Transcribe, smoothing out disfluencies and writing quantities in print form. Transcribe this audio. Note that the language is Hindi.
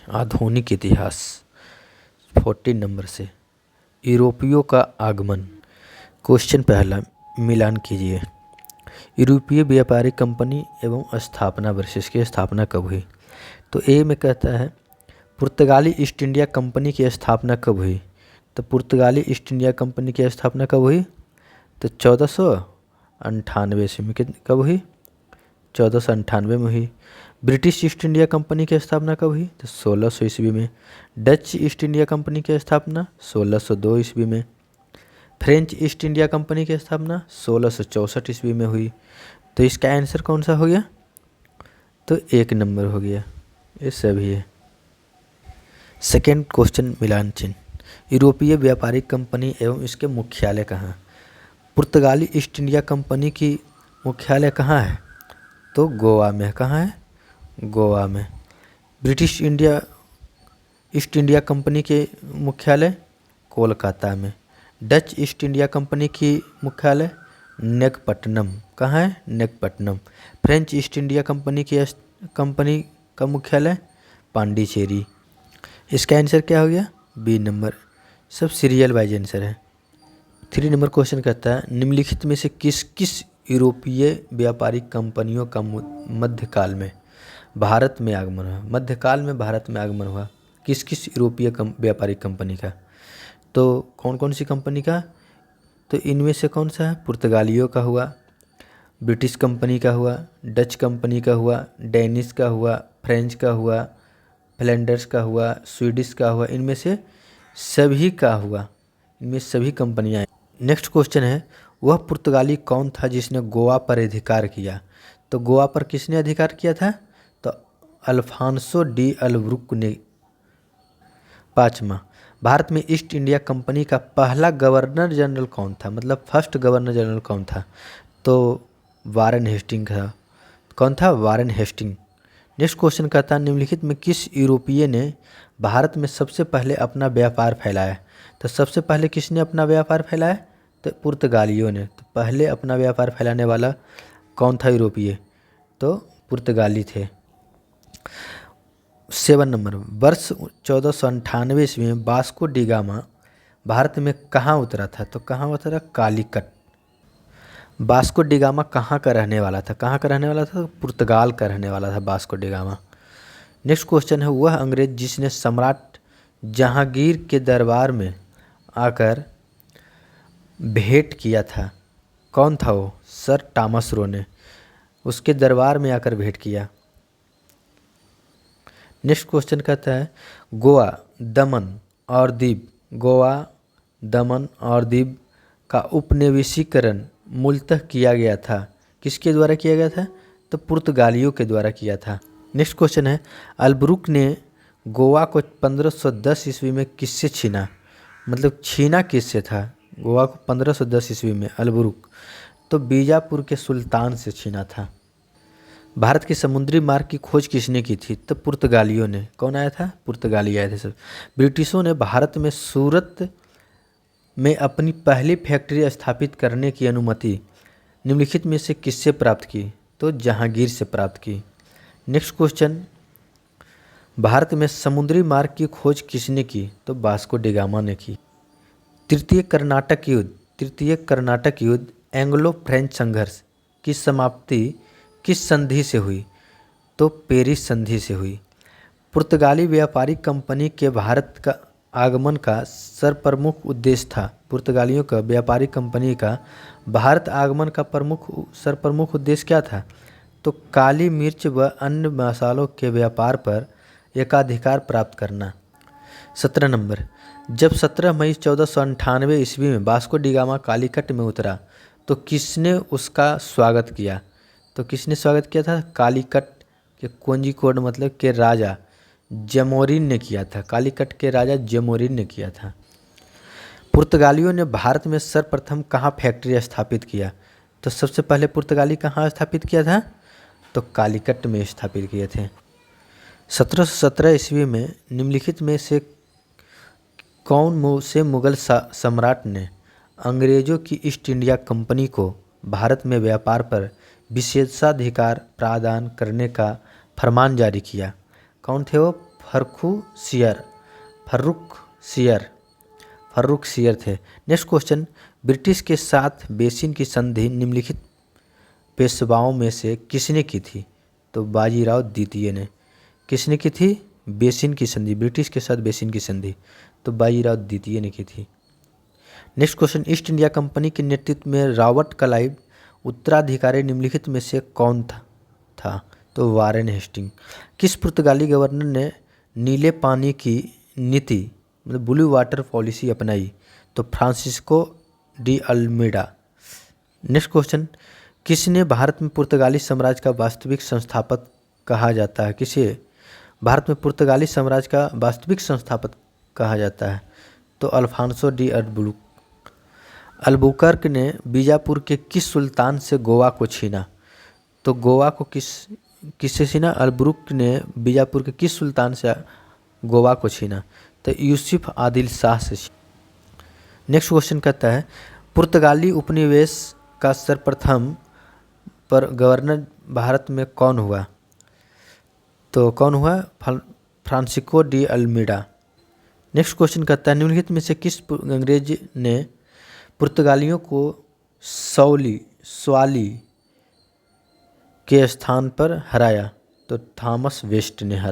आधुनिक इतिहास 14 नंबर से। यूरोपियों का आगमन। क्वेश्चन पहला, मिलान कीजिए। यूरोपीय व्यापारिक कंपनी एवं स्थापना वर्ष, इसकी स्थापना कब हुई? तो ए में कहता है पुर्तगाली ईस्ट इंडिया कंपनी की स्थापना कब हुई? तो पुर्तगाली ईस्ट इंडिया कंपनी की स्थापना कब हुई? तो 1498 ईस्वी में। कब हुई? 1498 में हुई। ब्रिटिश ईस्ट इंडिया कंपनी की स्थापना कब हुई? तो 1600 ईस्वी में। डच ईस्ट इंडिया कंपनी की स्थापना 1602 ईस्वी में। फ्रेंच ईस्ट इंडिया कंपनी की स्थापना 1664 ईस्वी में हुई। तो इसका आंसर कौन सा हो गया? तो 1 नंबर हो गया, ये सभी है। सेकेंड क्वेश्चन, मिलान चिन्ह। यूरोपीय व्यापारिक कंपनी एवं इसके मुख्यालय कहाँ? पुर्तगाली ईस्ट इंडिया कंपनी की मुख्यालय कहाँ है? तो गोवा में। कहाँ है? गोवा में। ब्रिटिश ईस्ट इंडिया कंपनी के मुख्यालय कोलकाता में। डच ईस्ट इंडिया कंपनी की मुख्यालय नेगपट्टनम। कहाँ है? Nagapattinam. French East India Company का मुख्यालय पांडिचेरी। इसका आंसर क्या हो गया? B number. सब सीरियल वाइज आंसर है। 3 नंबर क्वेश्चन कहता है निम्नलिखित में से किस किस यूरोपीय व्यापारिक कंपनियों का मध्यकाल में भारत में आगमन हुआ? मध्यकाल में भारत में आगमन हुआ किस किस यूरोपीय व्यापारिक कंपनी का? तो कौन कौन सी कंपनी का? तो इनमें से कौन सा है? पुर्तगालियों का हुआ, ब्रिटिश कंपनी का हुआ, डच कंपनी का हुआ, डेनिश का हुआ, फ्रेंच का हुआ, फ्लैंडर्स का हुआ, स्वीडिश का हुआ। इनमें से सभी का हुआ, इनमें सभी कंपनियां। नेक्स्ट क्वेश्चन है वह पुर्तगाली कौन था जिसने गोवा पर अधिकार किया? तो गोवा पर किसने अधिकार किया था? तो अल्फांसो डी अल्बुकर्क ने। 5वां, भारत में ईस्ट इंडिया कंपनी का पहला गवर्नर जनरल कौन था? मतलब फर्स्ट गवर्नर जनरल कौन था? तो वारेन हेस्टिंग था। कौन था? Warren Hasting. नेक्स्ट क्वेश्चन कहता है निम्नलिखित में किस यूरोपीय ने भारत में सबसे पहले अपना व्यापार फैलाया? तो सबसे पहले किसने अपना व्यापार फैलाया? तो पुर्तगालियों ने। तो पहले अपना व्यापार फैलाने वाला कौन था यूरोपीय? तो पुर्तगाली थे। 7 नंबर, वर्ष 1498 ईस्वी में वास्को डी गामा भारत में कहाँ उतरा था? तो कहाँ उतरा? कालीकट। वास्को डी गामा कहाँ का रहने वाला था? कहाँ का रहने वाला था? तो पुर्तगाल का रहने वाला था Vasco D gamma. Next question है वह अंग्रेज जिसने सम्राट जहांगीर के दरबार में आकर भेंट किया था, कौन था वो? सर टॉमस रो ने उसके दरबार में आकर भेंट किया। नेक्स्ट क्वेश्चन कहता है गोवा, दमन और दीव, गोवा, दमन और दीव का उपनिवेशीकरण मूलतः किया गया था, किसके द्वारा किया गया था? तो पुर्तगालियों के द्वारा किया था। नेक्स्ट क्वेश्चन है अल्बुकर्क ने गोवा को 1510 ईस्वी में किससे छीना? मतलब छीना किससे था गोवा को 1510 ईस्वी में अल्बुकर्क? तो बीजापुर के सुल्तान से छीना था। भारत के समुद्री मार्ग की खोज किसने की थी? तो पुर्तगालियों ने। कौन आया था? पुर्तगाली आए थे सब। ब्रिटिशों ने भारत में सूरत में अपनी पहली फैक्ट्री स्थापित करने की अनुमति निम्नलिखित में से किससे प्राप्त की? तो जहांगीर से प्राप्त की। नेक्स्ट क्वेश्चन, भारत में समुद्री मार्ग की खोज किसने की? तो वास्को डी गामा ने की। तृतीय कर्नाटक युद्ध एंग्लो फ्रेंच संघर्ष की समाप्ति किस संधि से हुई? तो पेरिस संधि से हुई। पुर्तगाली व्यापारिक कंपनी के भारत का आगमन का सर्वप्रमुख उद्देश्य था। पुर्तगालियों का व्यापारिक कंपनी का भारत आगमन का सर्वप्रमुख उद्देश्य क्या था? तो काली मिर्च व अन्य मसालों के व्यापार पर एकाधिकार प्राप्त करना। 17 नंबर, जब 17 मई 1498 ईस्वी में वास्को डी गामा कालीकट में उतरा तो किसने उसका स्वागत किया? तो किसने स्वागत किया था? कालीकट के कोझिकोड मतलब के राजा जमोरिन ने किया था। कालीकट के राजा जमोरिन ने किया था। पुर्तगालियों ने भारत में सर्वप्रथम कहाँ फैक्ट्री स्थापित किया? तो सबसे पहले पुर्तगाली कहाँ स्थापित किया था? तो कालीकट में स्थापित किए थे। 1717 ईस्वी में निम्नलिखित में से कौन से मुगल सम्राट ने अंग्रेजों की ईस्ट इंडिया कंपनी को भारत में व्यापार पर विशेषाधिकार प्रदान करने का फरमान जारी किया? कौन थे वो? फर्रुख सियर थे। नेक्स्ट क्वेश्चन, ब्रिटिश के साथ बेसिन की संधि निम्नलिखित पेशवाओं में से किसने की थी? तो बाजीराव द्वितीय ने। किसने की थी? बेसिन की संधि, ब्रिटिश के साथ बेसिन की संधि, तो बाजीराव द्वितीय ने की थी। Next question, east India company के नेतृत्व में रॉबर्ट क्लाइव उत्तराधिकारी निम्नलिखित में से कौन था? तो वारेन हेस्टिंग। किस पुर्तगाली गवर्नर ने नीले पानी की नीति मतलब ब्लू वाटर पॉलिसी अपनाई? तो Francisco de Almeida. Next question, किसने भारत में पुर्तगाली साम्राज्य का वास्तविक संस्थापक कहा जाता है? किसे भारत में पुर्तगाली साम्राज्य का वास्तविक संस्थापक कहा जाता है? तो अल्फांसो डी अल्बुकर्क ने बीजापुर के किस सुल्तान से गोवा को छीना? तो गोवा को किससे छीना? अल्बुकर्क ने बीजापुर के किस सुल्तान से गोवा को छीना? तो यूसुफ आदिल शाह से। नेक्स्ट क्वेश्चन कहता है, पुर्तगाली उपनिवेश का सर्वप्रथम पर गवर्नर भारत में कौन हुआ? तो कौन हुआ? Francisco de Almeida. Next question कहता है, निम्नलिखित में से किस अंग्रेज ने पुर्तगालियों को स्वाली के स्थान पर हराया? तो थॉमस वेस्ट ने हराया।